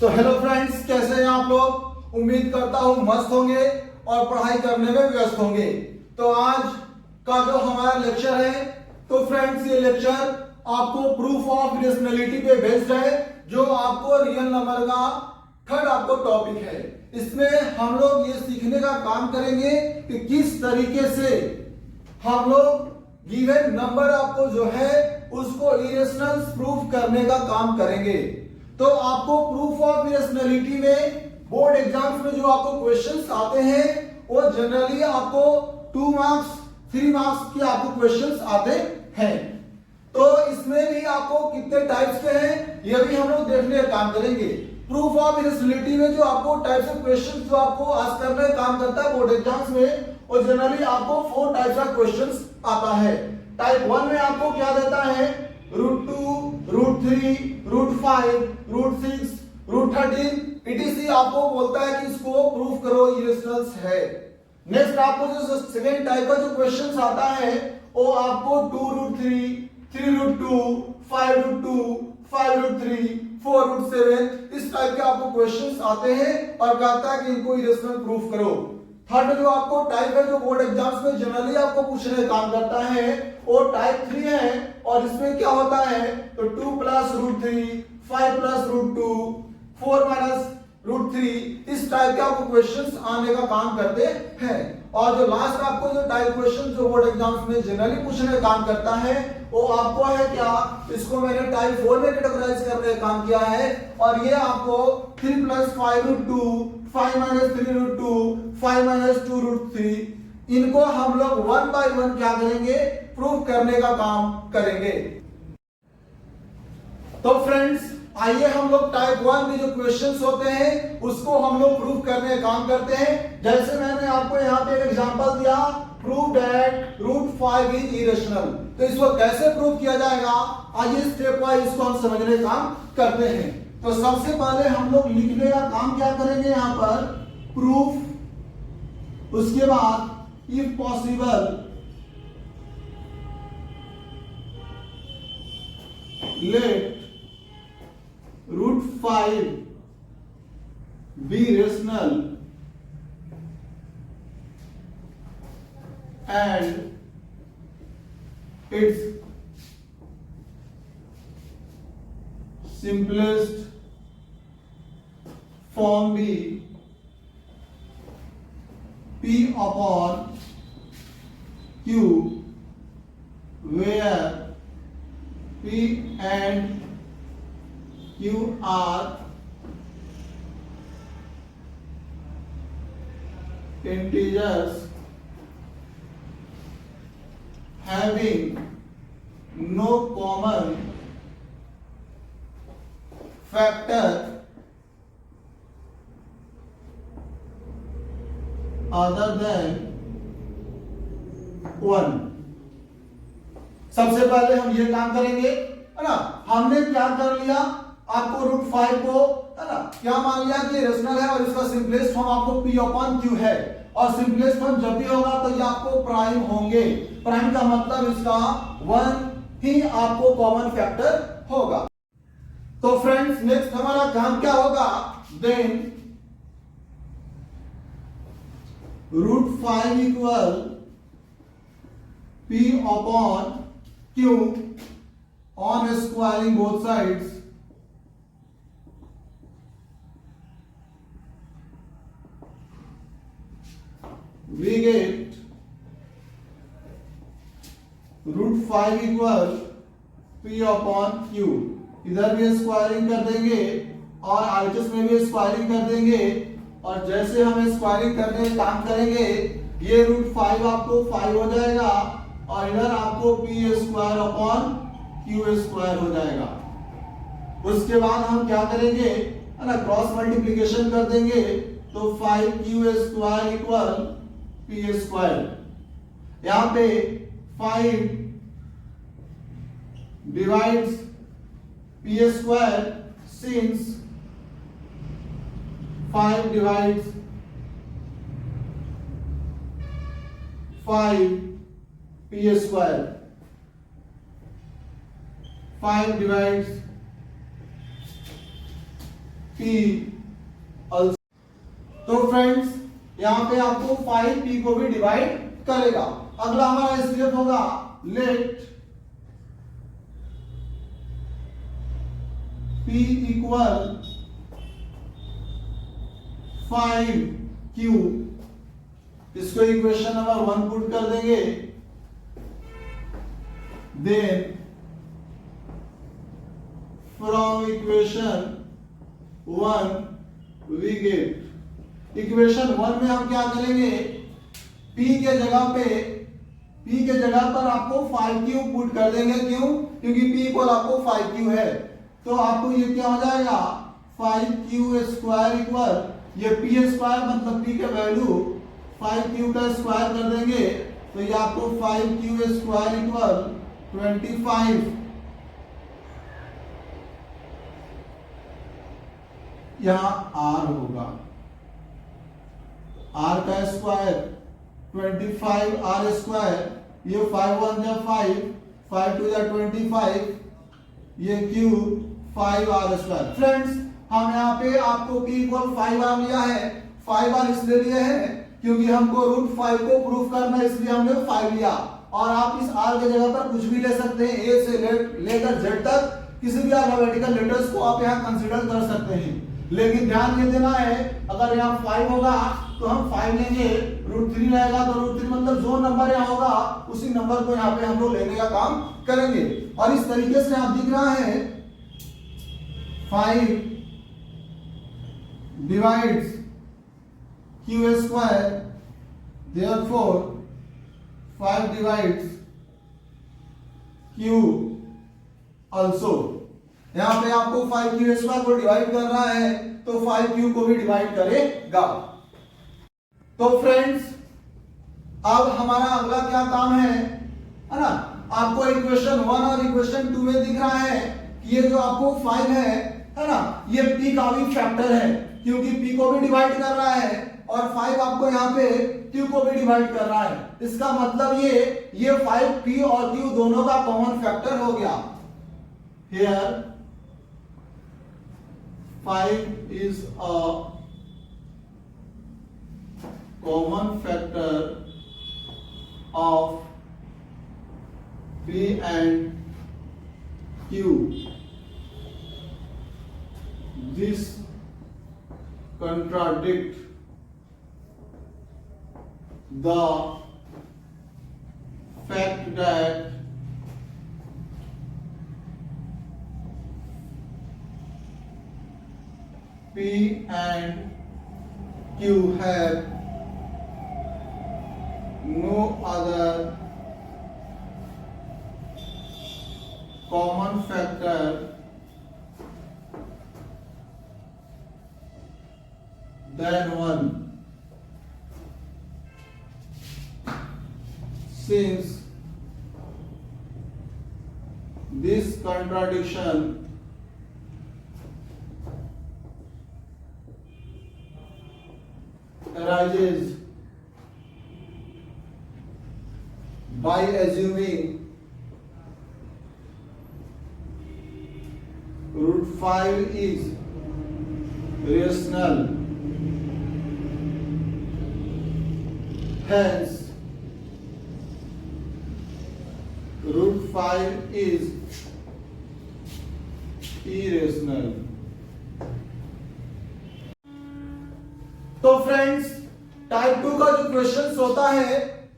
तो hello friends, कैसे हैं आप लोग। उम्मीद करता हूं मस्त होंगे और पढ़ाई करने में व्यस्त होंगे। तो आज का जो हमारा लेक्चर है, तो फ्रेंड्स ये लेक्चर आपको प्रूफ ऑफ इरेशनैलिटी पे बेस्ड है, जो आपको रियल नंबर का थर्ड आपको टॉपिक है। इसमें हम लोग ये सीखने का काम करेंगे कि किस तरीके से हम लोग गिवन नंबर आपको जो है उसको इरेशनल प्रूफ करने का काम करेंगे। तो आपको प्रूफ ऑफ इरेशनैलिटी में बोर्ड एग्जाम्स में जो आपको क्वेश्चंस आते हैं वो जनरली आपको 2 मार्क्स 3 मार्क्स के आपको क्वेश्चंस आते हैं। तो इसमें भी आपको कितने टाइप्स के हैं ये भी हम लोग देखने का काम करेंगे। प्रूफ ऑफ इरेशनैलिटी में जो आपको टाइप्स ऑफ क्वेश्चंस जो आपको आज करने का काम करता है बोर्ड एग्जाम्स में, और जनरली आपको 4 टाइप्स ऑफ क्वेश्चंस आता है। टाइप 1 में आपको क्या देता है, √2, √3, √5, √6, √13 etc आपको बोलता है कि इसको प्रूफ करो इरेशनल्स है। नेक्स्ट आपको जो सेकंड टाइप का जो क्वेश्चंस आता है वो आपको 2√3, 3√2, 5√2, 5√3, 4√7 इस टाइप के आपको क्वेश्चंस आते हैं और कहता है कि इनको इरेशनल प्रूफ करो। थर्ड जो आपको टाइप है जो बोर्ड एग्जाम्स में जनरली आपको पूछने का काम करता है वो टाइप 3 है, और इसमें क्या होता है तो 2 + √3, 5 + √2, 4 - √3 इस टाइप के आपको क्वेश्चंस आने का काम करते हैं। और जो लास्ट आपको जो टाइप क्वेश्चन जो बोर्ड एग्जाम्स में जनरली पूछने का काम करता है वो आपको है क्या, इसको मैंने टाइप 4 में कैटेगराइज करने का काम किया है, और ये आपको 3 + 5√2, 5 - 3√2, 5 - 2√3 इनको हम लोग 1 बाय 1 क्या करेंगे, प्रूफ करने का काम करेंगे। तो फ्रेंड्स आइए हम लोग टाइप 1 में जो क्वेश्चंस होते हैं उसको हम लोग प्रूफ करने का काम करते हैं। जैसे मैंने आपको यहाँ पे एक एग्जांपल दिया, प्रूव दैट √5 इज इरेशनल। तो इसको कैसे प्रूव किया जाएगा, आइए स्टेप वाइज इसको हम समझने का काम करते हैं। तो सबसे पहले हम लोग लिखने का काम क्या करेंगे, यहाँ पर प्रूफ, उसके बाद if possible let √5 be rational and its simplest form be P/Q, where P and Q are integers having no common factor other than 1। सबसे पहले हम ये काम करेंगे, है ना। हमने क्या कर लिया, आपको √5 को, है ना, क्या मान लिया कि रेशनल है और इसका सिंपलेस्ट फॉर्म आपको P/Q है, और सिंपलेस्ट फॉर्म जब भी होगा तो ये आपको प्राइम होंगे। प्राइम का मतलब इसका 1 ही आपको कॉमन फैक्टर होगा। तो फ्रेंड्स नेक्स्ट हमारा काम क्या होगा, then √5 = P/Q on squaring both sides we get √5 = P/Q। इधर भी स्क्वायरिंग कर देंगे और आरएचएस में भी स्क्वायरिंग कर देंगे, और जैसे हम स्क्वायरिंग करने का काम करेंगे ये √5 आपको 5 हो जाएगा और इधर आपको P² हो जाएगा। उसके बाद हम क्या करेंगे, है ना, क्रॉस मल्टीप्लिकेशन कर देंगे तो 5Q² = P²। यहाँ पे 5 divides P² since 5 divides 5 P²। 5 divides p also। तो फ्रेंड्स यहाँ पे आपको 5p को भी डिवाइड करेगा। अगला हमारा स्टेप होगा लेट p इक्वल 5q। इसको इक्वेशन नंबर 1 पुट कर देंगे। Then from equation 1 we get, equation 1 में हम क्या करेंगे, p के जगह पर आपको 5q पुट कर देंगे। क्यों? क्योंकि p इक्वल आपको 5q है, तो आपको ये क्या हो जाएगा 5q स्क्वायर इक्वल, ये p स्क्वायर मतलब p का वैल्यू 5q का स्क्वायर कर देंगे, तो ये आपको 5q स्क्वायर इक्वल 25, यहां r होगा, r का स्क्वायर 25 r स्क्वायर, ये 5 1 जा 5, 5 2 जा 25, ये क्यूब 5 r स्क्वायर। फ्रेंड्स हम यहाँ पे आपको p इक्वल 5 r लिया है, 5 r इसलिए लिए है क्योंकि हमको √5 को प्रूफ करना है, इसलिए हमने 5 लिया। और आप इस r के जगह पर कुछ भी ले सकते हैं, a से लेकर z तक किसी भी अल्फाबेटिकल लेटर्स को आप यहाँ कंसीडर कर सकते हैं। लेकिन ध्यान ये देना है, अगर यहाँ 5 होगा तो हम 5 लेंगे, √3 रहेगा तो √3 मतलब जो नंबर यहाँ होगा उसी नंबर को यहाँ पे हम लोग लेने का काम करेंगे। और इस तरीके से आप दिख रहा है 5 divides q square, therefore 5 divides q also। यहाँ पे आपको 5q स्क्वायर को डिवाइड कर रहा है तो 5q को भी डिवाइड करेगा। तो फ्रेंड्स अब हमारा अगला क्या काम है ना, आपको इक्वेशन 1 और इक्वेशन 2 में दिख रहा है कि ये जो आपको 5 है ना, ये p का भी फैक्टर है क्योंकि p को भी डिवाइड कर रहा है और 5 आपको यहाँ पे q को भी डिवाइड कर रहा है। इसका मतलब ये 5 p और q दोनों का कॉमन फैक्टर हो गया। Here 5 is a common factor of p and q। This contradict the fact that P and Q have no other common factor than 1, since this contradiction arises by assuming √5 is rational, hence √5 is irrational। तो friends type 2 का जो question होता है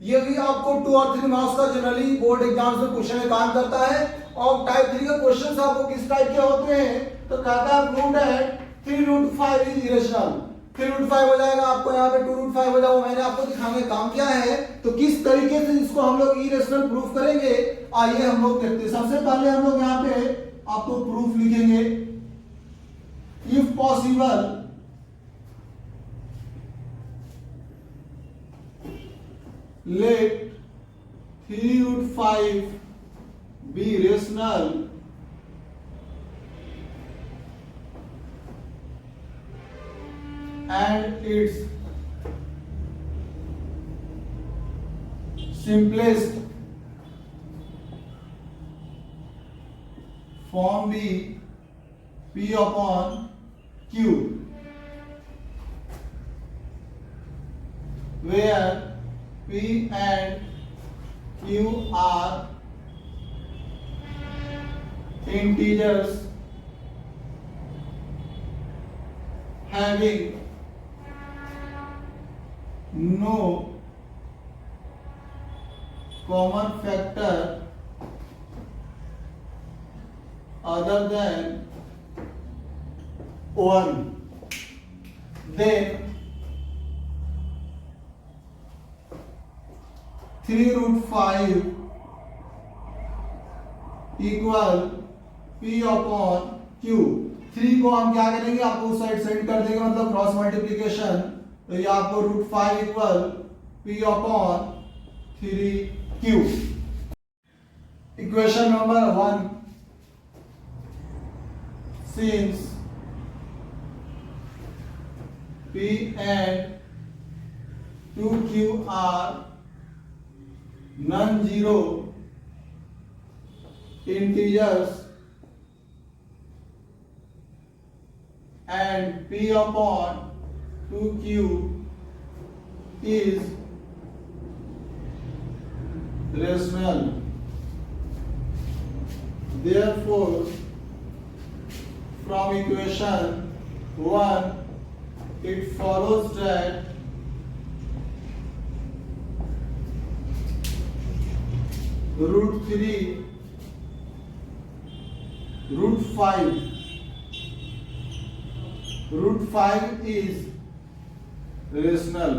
ये भी आपको 2 और 3 marks का जनरली बोर्ड एग्जाम्स में पूछने में काम करता है। और टाइप 3 के क्वेश्चंस आपको किस टाइप के होते हैं, तो कहता है प्रूव दैट 3√5 इज इरेशनल। 3√5 हो जाएगा, आपको यहाँ पे 2√5 हो जाएगा, मैंने आपको दिखाने का काम किया है। तो किस तरीके से इसको हम लोग इरेशनल प्रूफ करेंगे, आइए हम लोग देखते हैं। सबसे पहले हम लोग यहाँ पे आपको प्रूफ लिखेंगे, if possible let 3√5 be rational and its simplest form be p upon Q, where P and Q are integers having no common factor other than 1, then 3√5 equal P upon Q। 3 को हम क्या करेंगे, आपको उस side send कर देंगे, मतलब cross multiplication. तो ये आपको √5 equal P upon 3Q। Equation number 1, since P and 2Q are non-zero integers and P upon 2Q is rational, therefore from equation 1 it follows that √3 √5 is rational।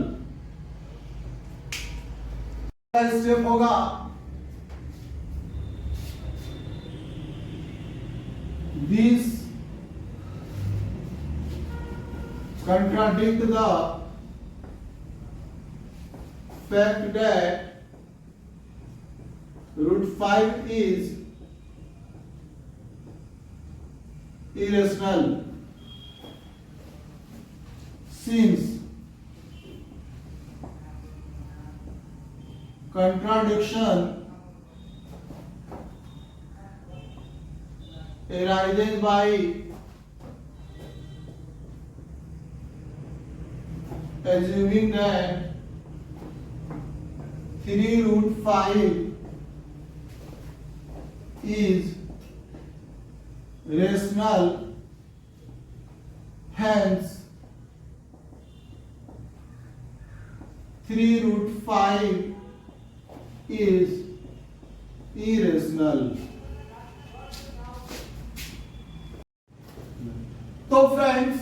Step होगा these contradict the fact that √5 is irrational, since contradiction arises by assuming that 3√5 is rational, hence 3√5 is irrational। तो friends,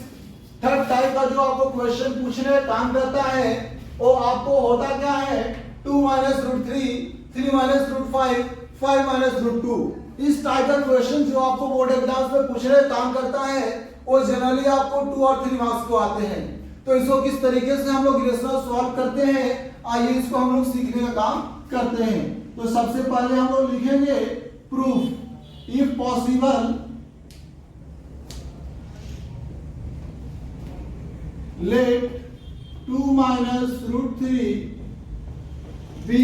third type का जो आपको question पूछने का काम करता है वो आपको होता क्या है, 2 माइनस √3, 3 माइनस √5, 5 माइनस √2। इस टाइप का क्वेश्चन जो आपको बोर्ड एग्जाम्स में पूछने का काम करता है वो जनरली आपको 2 और 3 मार्क्स को आते हैं। तो इसको किस तरीके से हम लोग इरेशनल सॉल्व करते हैं, आइए इसको हम लोग सीखने का काम करते हैं। तो सबसे पहले हम लोग लिखेंगे proof, if possible let 2 minus √3 be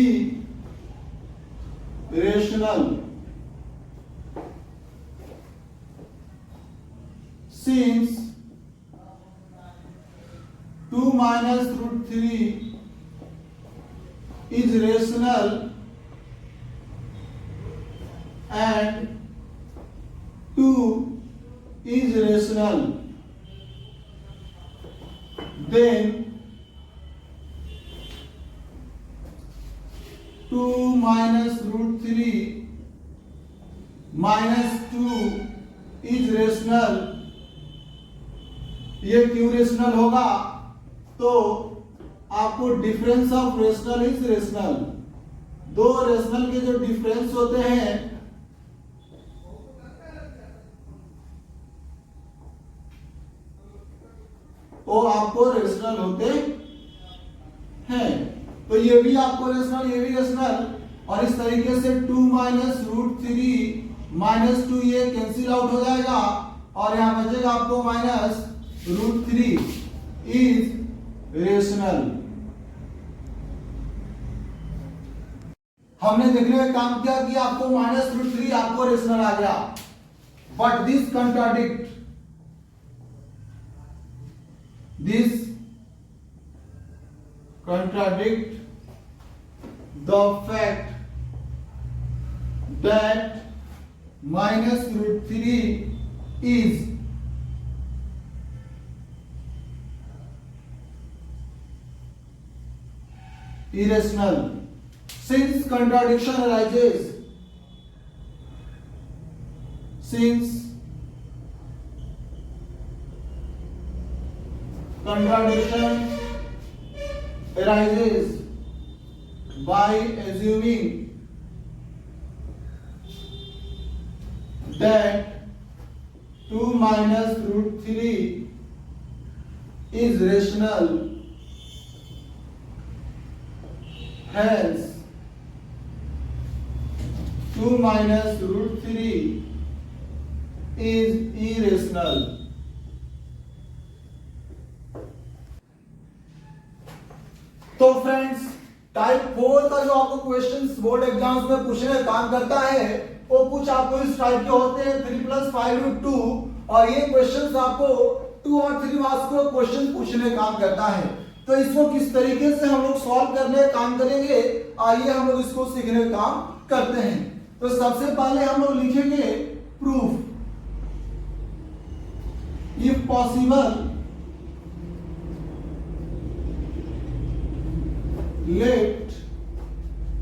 rational, since 2 minus √3 is rational and 2 is rational, then 2 minus √3 minus 2 is rational। ये क्यों रेशनल होगा, तो आपको difference of rational is rational, दो रेशनल के जो डिफरेंस होते हैं वो आपको रेशनल होते हैं। तो ये भी आपको रेशनल, ये भी रेशनल, और इस तरीके से 2 माइनस √3 माइनस 2 ये कैंसिल आउट हो जाएगा और यहां बचेगा आपको माइनस √3 इज रेशनल। हमने देखने का काम किया कि आपको माइनस √3 आपको रेशनल आ गया, but this contradict this contradict the fact that minus root 3 is irrational. Since contradiction arises, by assuming that 2 minus root 3 is rational, hence 2 minus root 3 is irrational. तो फ्रेंड्स, टाइप 4 का जो आपको questions board exams में पूछने का काम करता है वो कुछ आपको इस टाइप के होते हैं 3 + 5 √ 2, और ये क्वेश्चंस आपको 2 और 3 मार्क्स को क्वेश्चन पूछने का काम करता है। तो इसको किस तरीके से हम लोग सॉल्व करने का काम करेंगे, आइए हम लोग इसको सीखने का काम करते हैं। तो सबसे पहले हम लोग लिखेंगे proof, if possible let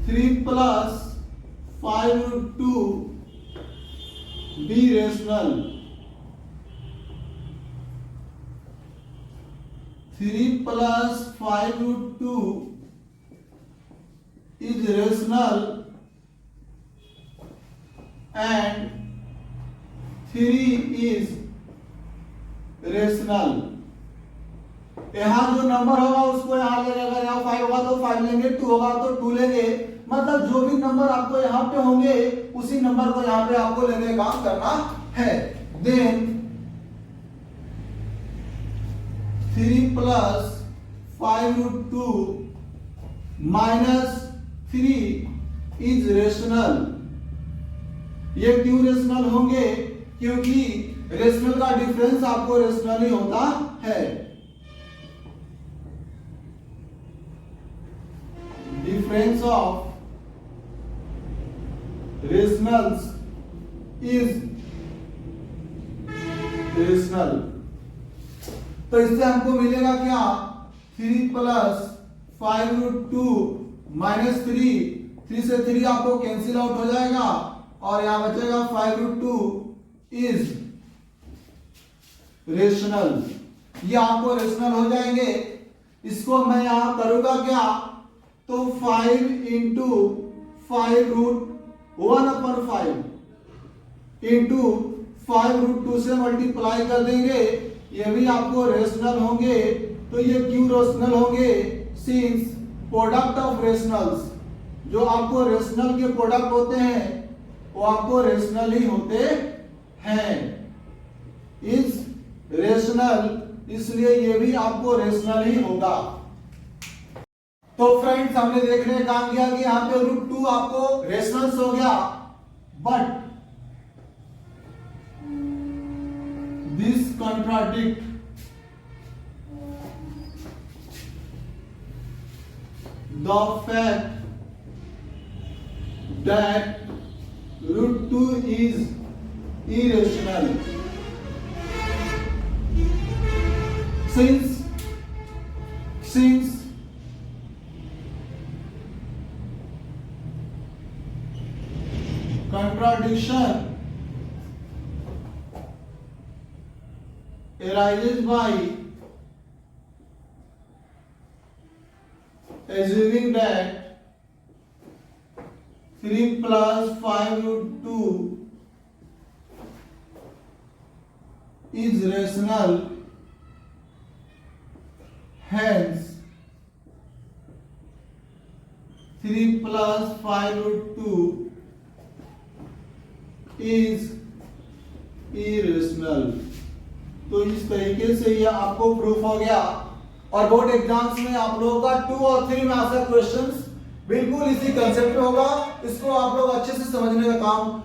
3 + 5 √ 2 be rational. 3 + 5 √ 2 is rational and 3 is rational. यहाँ जो नंबर होगा उसको यहाँ लेंगे, अगर यहाँ 5 होगा तो 5 लेंगे, 2 होगा तो 2 लेंगे, मतलब जो भी नंबर आपको यहाँ पे होंगे उसी नंबर को यहाँ पे आपको लेने का काम करना है। Then 3 + 5 √ 2 - 3 is rational। ये क्यों रेशनल होंगे? क्योंकि रेशनल का डिफरेंस आपको रेशनल ही होता है। Difference of rationals is rational। तो इससे हमको मिलेगा क्या? 3 + 5 √ 2 - 3 से 3 आपको कैंसिल आउट हो जाएगा और यहां बचेगा 5 √ 2 इज रेशनल। ये आपको रेशनल हो जाएंगे। इसको मैं यहां करूंगा क्या? तो 5 × 5 √ 1/5 इंटू 5 √ 2 से मल्टीप्लाई कर देंगे, ये भी आपको रेशनल होंगे। तो ये क्यों रेशनल होंगे? सिंस प्रोडक्ट ऑफ रेशनल्स, जो आपको रेशनल के प्रोडक्ट होते हैं वो आपको रेशनल ही होते हैं। इज रेशनल, इसलिए ये भी आपको रेशनल ही होगा। तो फ्रेंड्स, हमने देखने का काम किया कि यहां पे √2 आपको रेशनल्स हो गया, but this contradict the fact that √2 is irrational since contradiction arises by assuming that 3 + 5 √ 2 is rational, hence 3 + 5 √ 2 is irrational। तो इस तरीके से ये आपको प्रूफ हो गया। और बोर्ड एग्जाम्स में आप लोगों का 2 और 3 में ऐसा क्वेश्चंस बिल्कुल इसी कंसेप्ट पे होगा। इसको आप लोग अच्छे से समझने का काम